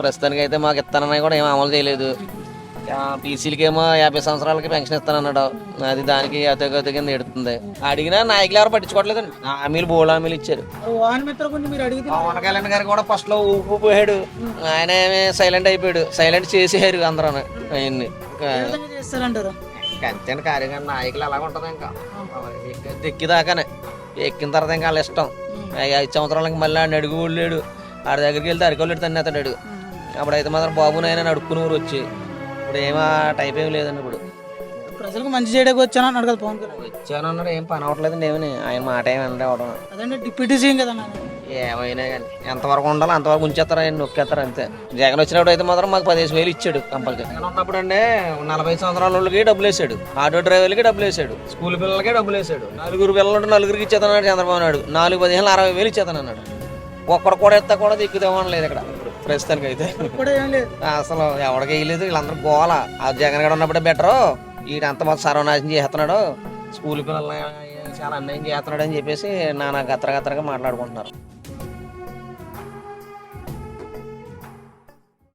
ప్రస్తుతానికి అయితే మాకు ఇస్తానని కూడా ఏం అమలు చేయలేదు. బీసీలకి ఏమో 50 సంవత్సరాలకి పెన్షన్ ఇస్తానన్నాడు. అది దానికి అతగతి కింద ఎడుతుంది. అడిగినా నాయకులు ఎవరు పట్టించుకోవట్లేదండి. హామీలు బోల్ హామీలు ఇచ్చారు. పవన్ కళ్యాణ్ గారు కూడా ఫస్ట్ లో ఊపిపోయాడు. ఆయన ఏమి సైలెంట్ అయిపోయాడు. సైలెంట్ చేసేయారు అందరూ అవన్నీ. అంతే కార్యక్రమం నాయకులు అలాగ ఉంటుంది. ఇంకా ఎక్కిదాకానే ఎక్కిన తర్వాత ఇంకా వాళ్ళ ఇష్టం. 5 సంవత్సరాలకి మళ్ళీ ఆడిని అడుగు లేడు. ఆడి దగ్గరికి వెళ్తే అరికోలేడు తన్ని అతడు. అప్పుడైతే మాత్రం బాబు నాయన అడుక్కుని ఊరు వచ్చి ఇప్పుడు ఏమో టైప్ ఏమి లేదండి. ఇప్పుడు ప్రజలకు మంచి చేయడానికి వచ్చానన్నాడు కదా పవన్ కళ్యాణ్. వచ్చానన్నాడు, ఏం పని అవ్వట్లేదండి. ఏమని ఆయన మాట ఏమి అంటే అవడం అదే డిప్యూటీ సీఎం కదా. ఏమైనా కానీ ఎంతవరకు ఉండాలో అంతవరకు ఉంచేస్తారు. ఆయన నొక్కేస్తారు అంతే. జగన్ వచ్చినప్పుడు అయితే మాత్రం మాకు 15,000 ఇచ్చాడు కంపల్సరీ. జగన్ ఉన్నప్పుడు అండి 40 సంవత్సరాల వాళ్ళకి డబ్బులు వేసాడు. ఆటో డ్రైవర్లకి డబ్బులు వేసాడు. స్కూల్ పిల్లలకి డబ్బులు వేసాడు. 4 పిల్లలు 4గురికి ఇచ్చేతన్నాడు చంద్రబాబు నాయుడు. 4, 15, 60,000 ఇచ్చేతనన్నాడు. ఒక్కడు కూడా ఎత్తా కూడా దిక్కుదేమనలేదు ఇక్కడ ప్రస్తుతానికి అయితే. అసలు ఎవరికి వేయలేదు. వీళ్ళందరూ గోల. ఆ జగన్ గడ ఉన్నప్పుడే బెటరు. వీడంతా మొత్తం సర్వనాశనం చేస్తున్నాడు. స్కూల్ పిల్లల్ని చాలా అన్యాయం చేస్తున్నాడు అని చెప్పేసి నానా గత్తరగా మాట్లాడుకుంటున్నారు.